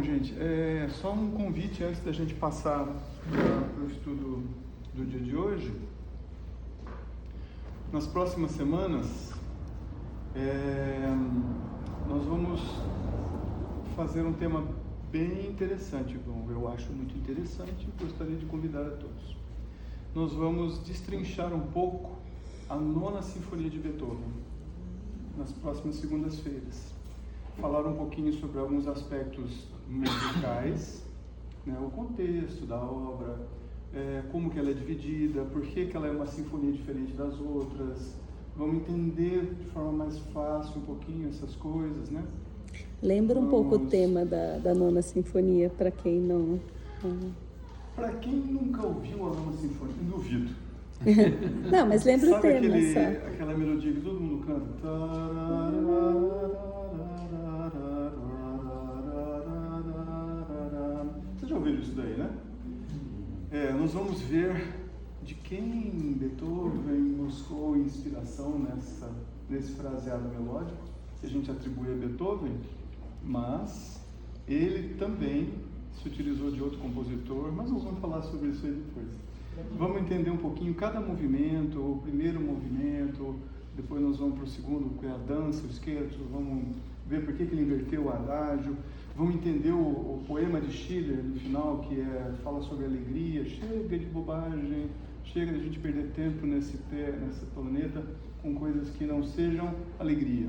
Gente, só um convite antes da gente passar para o estudo do dia de hoje. Nas próximas semanas, nós vamos fazer um tema bem interessante, eu acho muito interessante e gostaria de convidar a todos. Nós vamos destrinchar um pouco a Nona Sinfonia de Beethoven, nas próximas segundas-feiras. Falar um pouquinho sobre alguns aspectos musicais, né, o contexto da obra, como que ela é dividida, por que ela é uma sinfonia diferente das outras. Vamos entender de forma mais fácil um pouquinho essas coisas, né? Lembra um pouco o tema da Nona Sinfonia, para quem não... Para quem nunca ouviu a Nona Sinfonia, duvido. Não, mas lembra o tema. Aquela melodia que todo mundo canta. Vocês já ouviram isso daí, né? Nós vamos ver de quem Beethoven buscou inspiração nesse fraseado melódico, que a gente atribui a Beethoven, mas ele também se utilizou de outro compositor, mas nós vamos falar sobre isso aí depois. Vamos entender um pouquinho cada movimento, o primeiro movimento, depois nós vamos para o segundo, que é a dança, o scherzo, vamos ver por que ele inverteu o adágio, vamos entender o poema de Schiller no final, que fala sobre alegria. Chega de bobagem, chega de a gente perder tempo nesse planeta com coisas que não sejam alegria.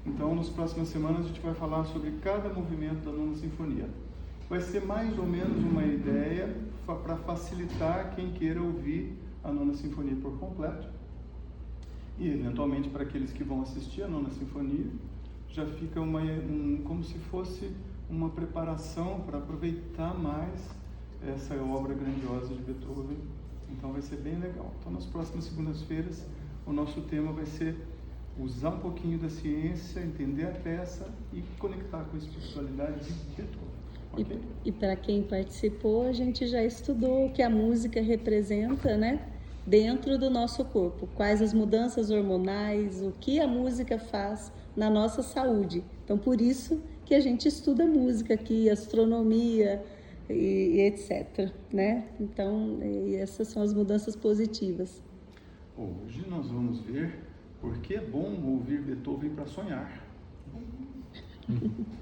Então, nas próximas semanas, a gente vai falar sobre cada movimento da Nona Sinfonia. Vai ser mais ou menos uma ideia para facilitar quem queira ouvir a Nona Sinfonia por completo. E, eventualmente, para aqueles que vão assistir a Nona Sinfonia, já fica como se fosse uma preparação para aproveitar mais essa obra grandiosa de Beethoven. Então, vai ser bem legal. Então, nas próximas segundas-feiras, o nosso tema vai ser usar um pouquinho da ciência, entender a peça e conectar com a espiritualidade de Beethoven. Okay? E para quem participou, a gente já estudou o que a música representa, né, dentro do nosso corpo, quais as mudanças hormonais, o que a música faz na nossa saúde. Então, por isso que a gente estuda música aqui, astronomia e etc, né? Então, essas são as mudanças positivas. Hoje nós vamos ver por que é bom ouvir Beethoven para sonhar.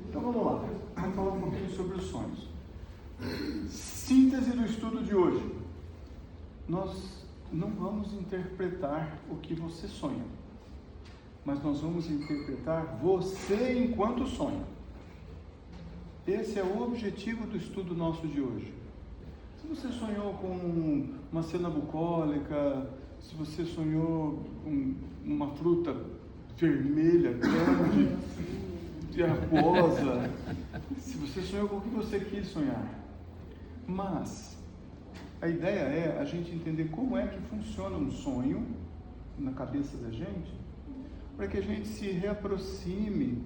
Então vamos lá, vamos falar um pouquinho sobre os sonhos. Síntese do estudo de hoje. Nós não vamos interpretar o que você sonha, mas nós vamos interpretar você enquanto sonha. Esse é o objetivo do estudo nosso de hoje. Se você sonhou com uma cena bucólica, se você sonhou com uma fruta vermelha, grande, de aquosa, se você sonhou com o que você quis sonhar. Mas a ideia é a gente entender como é que funciona um sonho na cabeça da gente, para que a gente se reaproxime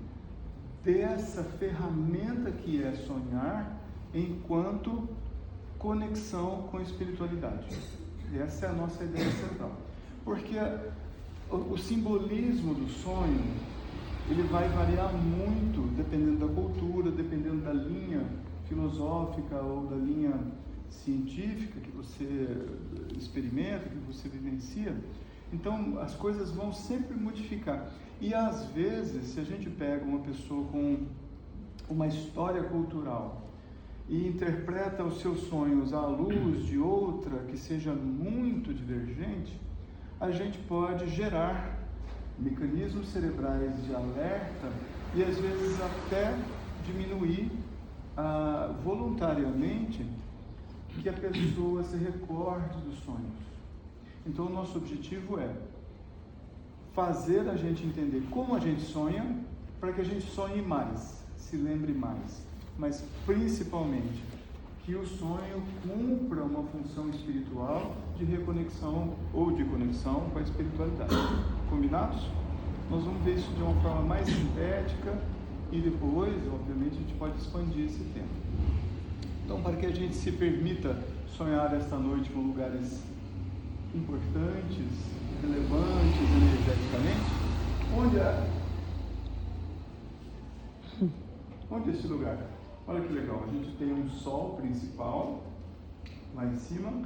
dessa ferramenta que é sonhar enquanto conexão com a espiritualidade. Essa é a nossa ideia central. Porque o simbolismo do sonho, ele vai variar muito dependendo da cultura, dependendo da linha filosófica ou da linha científica que você experimenta, que você vivencia. Então, as coisas vão sempre modificar. E, às vezes, se a gente pega uma pessoa com uma história cultural e interpreta os seus sonhos à luz de outra que seja muito divergente, a gente pode gerar mecanismos cerebrais de alerta e, às vezes, até diminuir voluntariamente que a pessoa se recorde dos sonhos. Então, o nosso objetivo é fazer a gente entender como a gente sonha, para que a gente sonhe mais, se lembre mais, mas principalmente que o sonho cumpra uma função espiritual de reconexão ou de conexão com a espiritualidade. Combinados? Nós vamos ver isso de uma forma mais sintética e depois, obviamente, a gente pode expandir esse tema. Então, para que a gente se permita sonhar esta noite com lugares importantes, relevantes energeticamente, onde é esse lugar? Olha que legal, a gente tem um sol principal lá em cima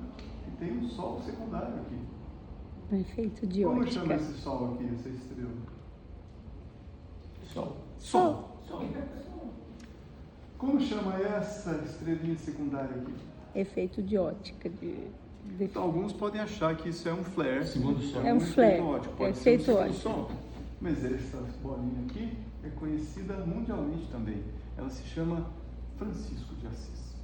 e tem um sol secundário aqui. Um efeito de Como ótica. chama esse sol aqui, essa estrela? Sol. Sol. Como chama essa estrelinha secundária aqui? Efeito de ótica. Então, alguns podem achar que isso é um flare. Segundo sol. É um flare. efeito ótico, pode Efeito ser um ótico. segundo sol. Mas essa bolinha aqui é conhecida mundialmente também. Ela se chama Francisco de Assis.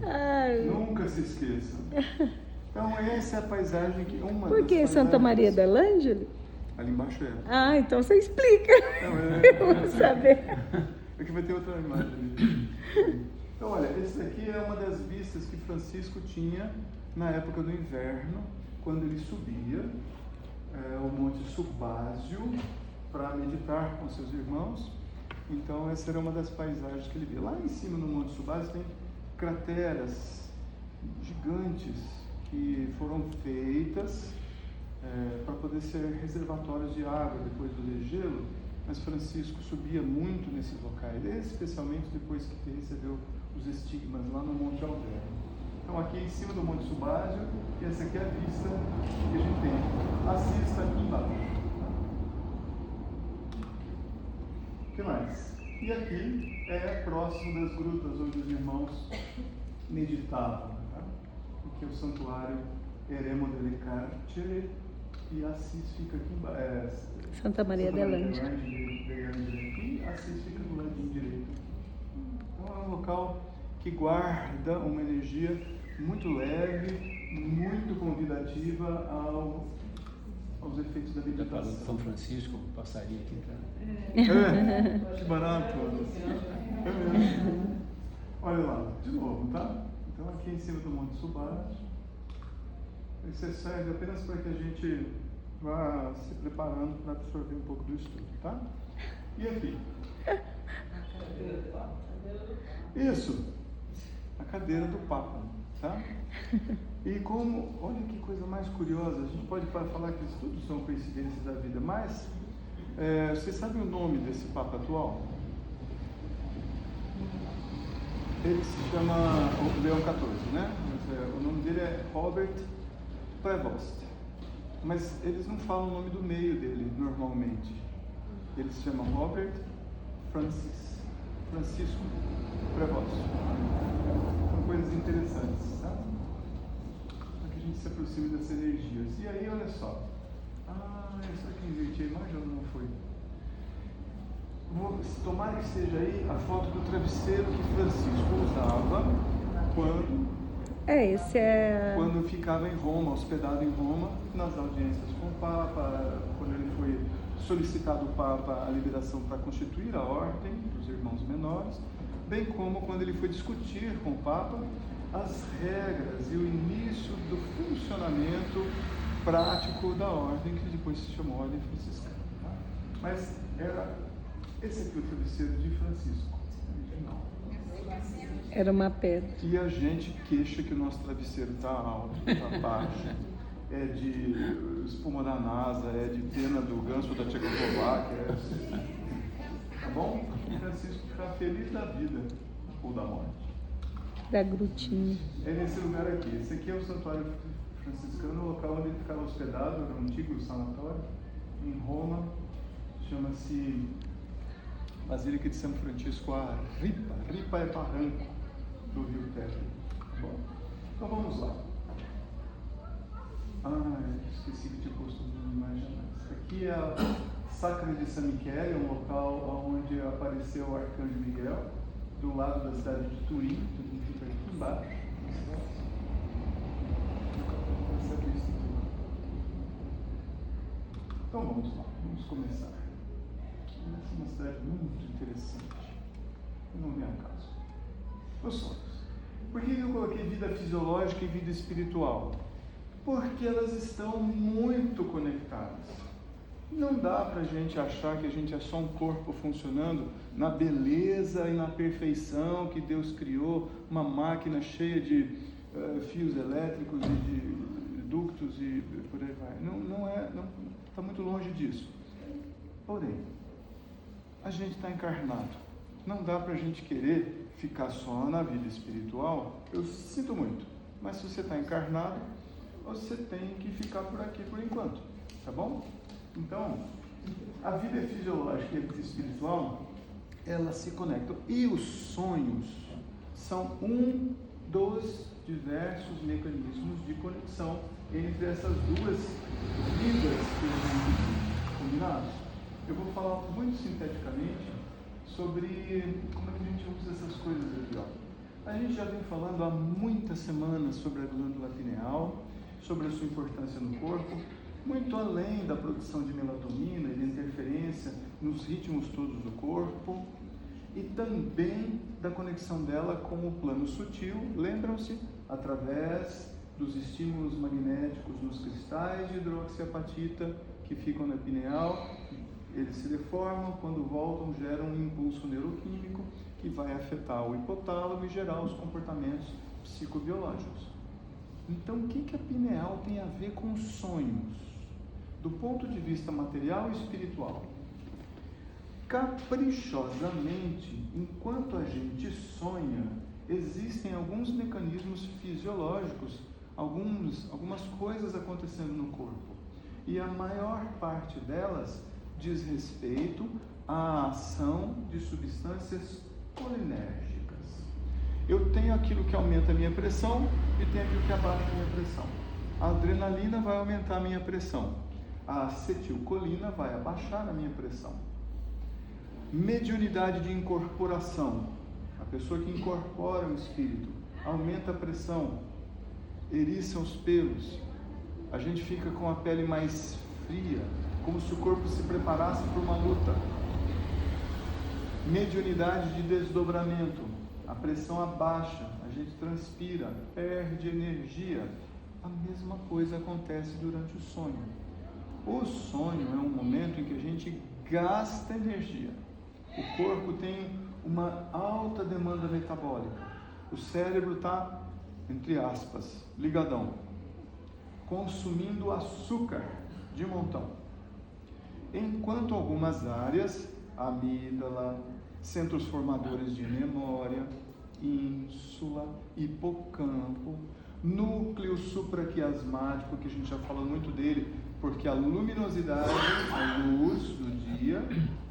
Ai, Nunca se esqueçam. Então essa é a paisagem que por que Santa Maria da Lângela? Ali embaixo é. Ah, então você explica. Não, Eu vou saber. Aqui vai ter outra imagem ali. Então olha, esse aqui é uma das vistas que Francisco tinha na época do inverno, quando ele subia o Monte Subásio para meditar com seus irmãos. Então essa era uma das paisagens que ele via. Lá em cima no Monte Subásio tem crateras gigantes que foram feitas para poder ser reservatórios de água depois do degelo, mas Francisco subia muito nesses locais, especialmente depois que recebeu os estigmas lá no Monte Alverno. Então aqui em cima do Monte Subásio, e essa aqui é a vista que a gente tem. Assista aqui embaixo. O que mais? E aqui é próximo das grutas onde os irmãos meditavam, tá? Aqui é o santuário Eremo delle Carcere e Assis fica aqui embaixo. Santa Maria da Lângela. E Assis fica do ladinho direito. Então é um local que guarda uma energia muito leve, muito convidativa aos efeitos da Já falou de meditação. São Francisco, passaria aqui, tá? Que barato! É mesmo. Olha lá, de novo, tá? Então aqui em cima do Monte Subásio. Isso serve apenas para que a gente vá se preparando para absorver um pouco do estudo, tá? E aqui? Isso, a cadeira do Papa, tá? E como, olha que coisa mais curiosa, a gente pode falar que isso tudo são coincidências da vida, mas vocês sabem o nome desse Papa atual? Ele se chama Leão XIV, né? O nome dele é Robert Prevost, mas eles não falam o nome do meio dele normalmente. Ele se chama Robert Francisco Prevost. São coisas interessantes, tá? Para que a gente se aproxime das energias. E aí, olha só. Isso aqui inverti a imagem ou não foi? Tomara que esteja aí a foto do travesseiro que Francisco usava quando ficava em Roma, hospedado em Roma, nas audiências com o Papa, quando ele foi solicitado o Papa a liberação para constituir a ordem dos irmãos menores, bem como quando ele foi discutir com o Papa as regras e o início do funcionamento prático da ordem, que depois se chamou Ordem Franciscana. Tá? Mas era esse aqui o travesseiro de Francisco. Era uma pedra. E a gente queixa que o nosso travesseiro está alto, está baixo, é de espuma da NASA, é de pena do ganso da Tchecoslováquia. Tá bom? E Francisco ficar feliz da vida ou da morte. Da grutinha. É nesse lugar aqui. Esse aqui é o santuário franciscano, o local onde ele ficava hospedado, era um antigo sanatório, em Roma. Chama-se Basílica de São Francisco a Ripa. Ripa é barranco do rio Tejo. Bom, então vamos lá. Esqueci que tinha posto uma imagem antes. Aqui é a Sacra de San Michele, um local onde apareceu o Arcanjo Miguel, do lado da cidade de Turim, que fica aqui embaixo. Essa vista aqui. Então vamos lá, vamos começar. Essa é uma cidade muito interessante. Não vem a caso. Os sonhos. Por que eu coloquei vida fisiológica e vida espiritual? Porque elas estão muito conectadas. Não dá para a gente achar que a gente é só um corpo funcionando na beleza e na perfeição que Deus criou, uma máquina cheia de fios elétricos e de ductos e por aí vai. Não está muito longe disso. Porém, a gente está encarnado. Não dá para a gente querer ficar só na vida espiritual. Eu sinto muito, mas se você está encarnado, você tem que ficar por aqui por enquanto, tá bom? Então, a vida fisiológica e a vida espiritual, elas se conectam. E os sonhos são um dos diversos mecanismos de conexão entre essas duas vidas que a gente tem combinados. Eu vou falar muito sinteticamente sobre como é que a gente usa essas coisas aqui, ó. A gente já vem falando há muitas semanas sobre a glândula pineal, sobre a sua importância no corpo, muito além da produção de melatonina e de interferência nos ritmos todos do corpo, e também da conexão dela com o plano sutil, lembram-se, através dos estímulos magnéticos nos cristais de hidroxiapatita que ficam na pineal. Eles se deformam, quando voltam geram um impulso neuroquímico que vai afetar o hipotálamo e gerar os comportamentos psicobiológicos. Então, o que a pineal tem a ver com sonhos? Do ponto de vista material e espiritual. Caprichosamente, enquanto a gente sonha, existem alguns mecanismos fisiológicos, algumas coisas acontecendo no corpo. E a maior parte delas diz respeito à ação de substâncias colinérgicas. Eu tenho aquilo que aumenta a minha pressão e tenho aquilo que abaixa a minha pressão. A adrenalina vai aumentar a minha pressão. A acetilcolina vai abaixar a minha pressão. Mediunidade de incorporação. A pessoa que incorpora o espírito aumenta a pressão, eriça os pelos. A gente fica com a pele mais fria, como se o corpo se preparasse para uma luta. Mediunidade de desdobramento. A pressão abaixa, a gente transpira, perde energia. A mesma coisa acontece durante o sonho. O sonho é um momento em que a gente gasta energia. O corpo tem uma alta demanda metabólica. O cérebro está, entre aspas, ligadão, consumindo açúcar de montão. Enquanto algumas áreas, amígdala, centros formadores de memória, ínsula, hipocampo, núcleo supraquiasmático, que a gente já falou muito dele, porque a luminosidade, a luz do dia,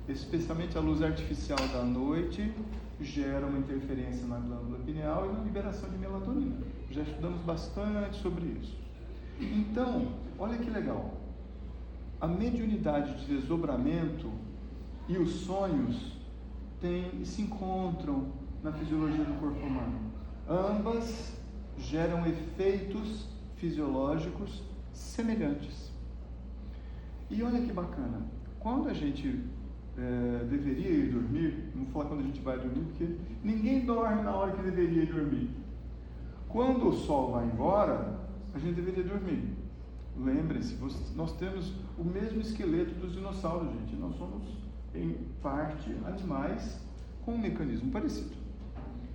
especialmente a luz artificial da noite, gera uma interferência na glândula pineal e na liberação de melatonina. Já estudamos bastante sobre isso. Então, olha que legal. A mediunidade de desdobramento e os sonhos se encontram na fisiologia do corpo humano. Ambas geram efeitos fisiológicos semelhantes. E olha que bacana, quando a gente deveria ir dormir, não vou falar quando a gente vai dormir, porque ninguém dorme na hora que deveria ir dormir. Quando o sol vai embora, a gente deveria dormir. Lembrem-se, nós temos o mesmo esqueleto dos dinossauros, gente. Nós somos, em parte, animais com um mecanismo parecido.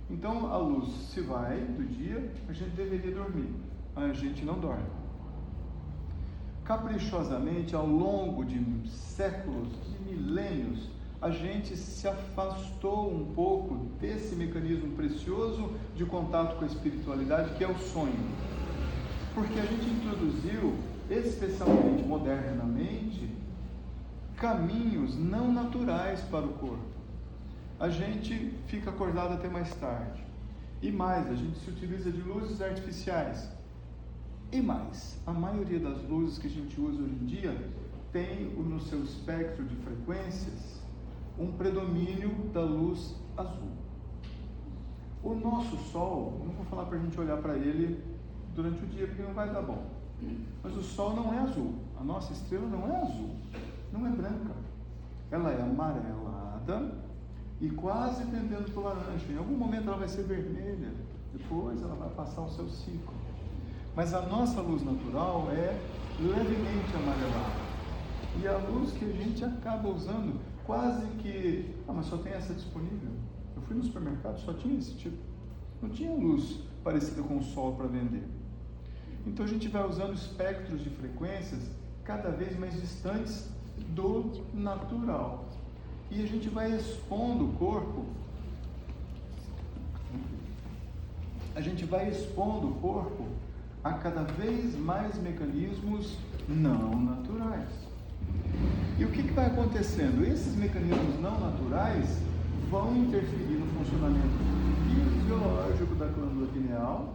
Então, a luz se vai do dia, a gente deveria dormir. A gente não dorme. Caprichosamente, ao longo de séculos, de milênios, a gente se afastou um pouco desse mecanismo precioso de contato com a espiritualidade, que é o sonho. Porque a gente introduziu, especialmente modernamente, caminhos não naturais para o corpo. A gente fica acordado até mais tarde. E mais, a gente se utiliza de luzes artificiais. E mais, a maioria das luzes que a gente usa hoje em dia tem no seu espectro de frequências um predomínio da luz azul. O nosso Sol, não vou falar para a gente olhar para ele durante o dia porque não vai dar bom, mas o Sol não é azul, a nossa estrela não é azul, não é branca, ela é amarelada e quase pendendo para o laranja. Em algum momento ela vai ser vermelha, depois ela vai passar o seu ciclo. Mas a nossa luz natural é levemente amarelada. E a luz que a gente acaba usando, quase que... mas só tem essa disponível. Eu fui no supermercado, só tinha esse tipo. Não tinha luz parecida com o sol para vender. Então a gente vai usando espectros de frequências cada vez mais distantes do natural. E a gente vai expondo o corpo, a cada vez mais mecanismos não naturais. E o que vai acontecendo? Esses mecanismos não naturais vão interferir no funcionamento fisiológico da glândula pineal,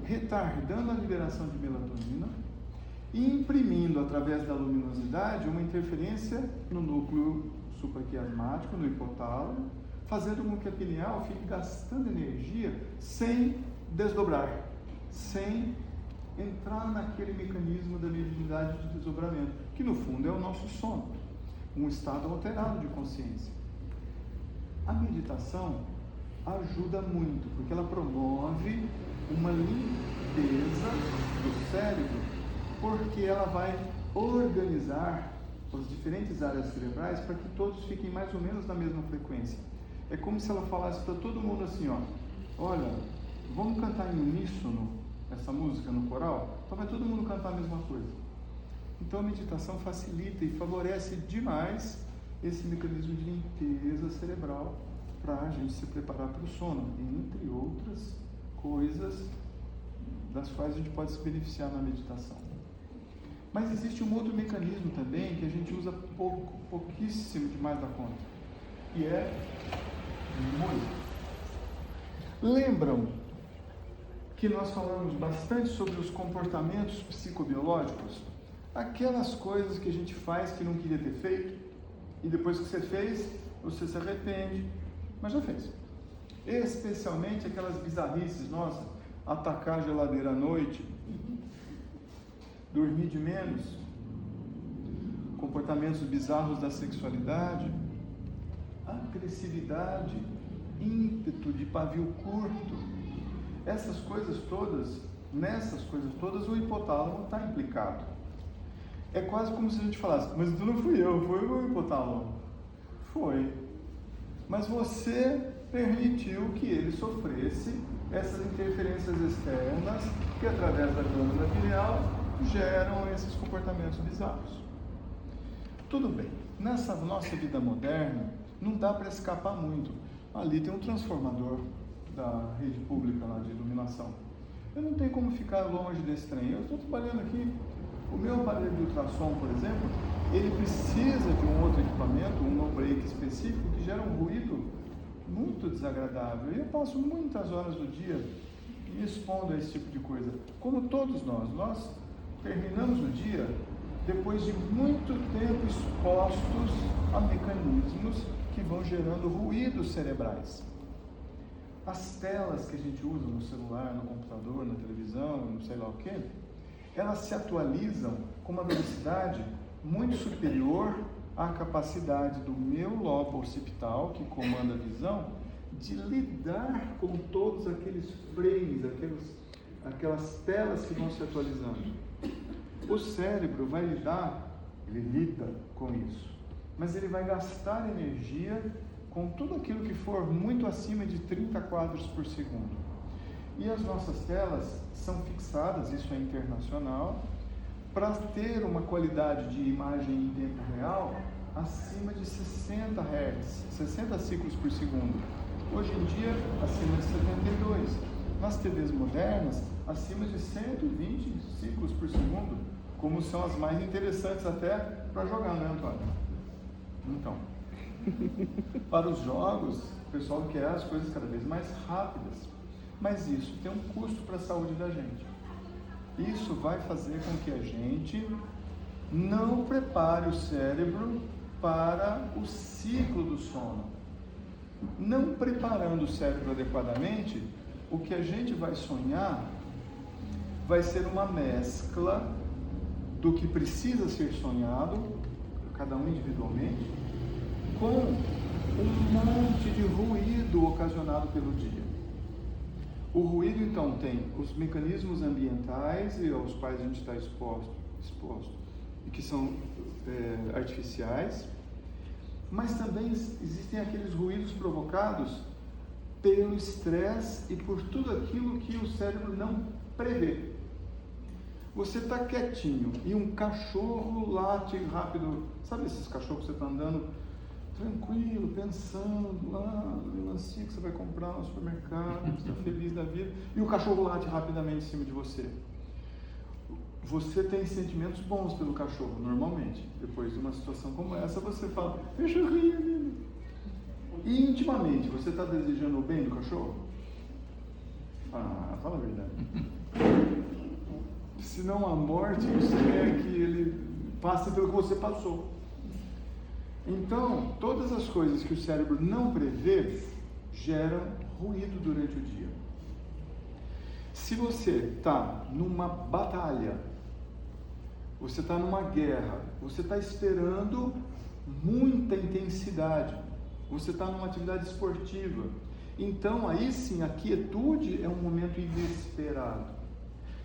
retardando a liberação de melatonina e imprimindo, através da luminosidade, uma interferência no núcleo supraquiasmático, no hipotálamo, fazendo com que a pineal fique gastando energia sem desdobrar, sem entrar naquele mecanismo da mediunidade de desdobramento, que no fundo é o nosso sono, um estado alterado de consciência. A meditação ajuda muito, porque ela promove uma limpeza do cérebro, porque ela vai organizar as diferentes áreas cerebrais para que todos fiquem mais ou menos na mesma frequência. É como se ela falasse para todo mundo assim, ó, olha, vamos cantar em uníssono essa música no coral? Então vai todo mundo cantar a mesma coisa. Então a meditação facilita e favorece demais esse mecanismo de limpeza cerebral para a gente se preparar para o sono, entre outras coisas das quais a gente pode se beneficiar na meditação. Mas existe um outro mecanismo também que a gente usa pouquíssimo demais da conta, que é muito. Lembram que nós falamos bastante sobre os comportamentos psicobiológicos? Aquelas coisas que a gente faz que não queria ter feito, e depois que você fez, você se arrepende, mas já fez. Especialmente aquelas bizarrices, nossa, atacar a geladeira à noite, dormir de menos, comportamentos bizarros da sexualidade, agressividade, ímpeto de pavio curto. Essas coisas todas, nessas coisas todas, o hipotálamo está implicado. É quase como se a gente falasse, mas então não fui eu, foi o hipotálamo. Foi. Mas você permitiu que ele sofresse essas interferências externas que, através da glândula pineal, geram esses comportamentos bizarros. Tudo bem, nessa nossa vida moderna, não dá para escapar muito. Ali tem um transformador da rede pública lá de iluminação. Eu não tenho como ficar longe desse trem. Eu estou trabalhando aqui, o meu aparelho de ultrassom, por exemplo, ele precisa de um outro equipamento, um no-break específico, que gera um ruído muito desagradável. E eu passo muitas horas do dia me expondo a esse tipo de coisa. Como todos nós terminamos o dia depois de muito tempo expostos a mecanismos que vão gerando ruídos cerebrais. As telas que a gente usa no celular, no computador, na televisão, não sei lá o que, elas se atualizam com uma velocidade muito superior à capacidade do meu lobo occipital, que comanda a visão, de lidar com todos aqueles frames, aquelas telas que vão se atualizando. O cérebro vai ele lida com isso, mas ele vai gastar energia com tudo aquilo que for muito acima de 30 quadros por segundo. E as nossas telas são fixadas, isso é internacional, para ter uma qualidade de imagem em tempo real acima de 60 Hz, 60 ciclos por segundo. Hoje em dia, acima de 72. Nas TVs modernas, acima de 120 ciclos por segundo, como são as mais interessantes até para jogar, né, Antônio? Então, para os jogos, o pessoal quer as coisas cada vez mais rápidas, mas isso tem um custo para a saúde da gente. Isso vai fazer com que a gente não prepare o cérebro para o ciclo do sono. Não preparando o cérebro adequadamente, o que a gente vai sonhar vai ser uma mescla do que precisa ser sonhado, cada um individualmente, com um monte de ruído ocasionado pelo dia. O ruído, então, tem os mecanismos ambientais e aos quais a gente está exposto e que são artificiais, mas também existem aqueles ruídos provocados pelo estresse e por tudo aquilo que o cérebro não prevê. Você está quietinho e um cachorro late rápido. Sabe esses cachorros que você está andando tranquilo, pensando lá no melancia que você vai comprar no supermercado, você está feliz da vida, e o cachorro late rapidamente em cima de você. Você tem sentimentos bons pelo cachorro, normalmente. Depois de uma situação como essa, você fala, cachorrinho lindo. E intimamente, você está desejando o bem do cachorro? Ah, fala a verdade. Senão a morte você quer que ele passe pelo que você passou. Então, todas as coisas que o cérebro não prevê geram ruído durante o dia. Se você está numa batalha, você está numa guerra, você está esperando muita intensidade, você está numa atividade esportiva, então aí sim a quietude é um momento inesperado.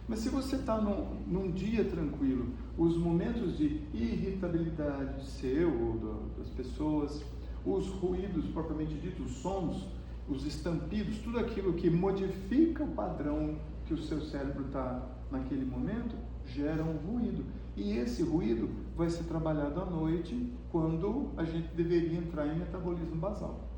Mas se você está num dia tranquilo, os momentos de irritabilidade seu ou das pessoas, os ruídos propriamente ditos, os sons, os estampidos, tudo aquilo que modifica o padrão que o seu cérebro está naquele momento, gera um ruído. E esse ruído vai ser trabalhado à noite, quando a gente deveria entrar em metabolismo basal.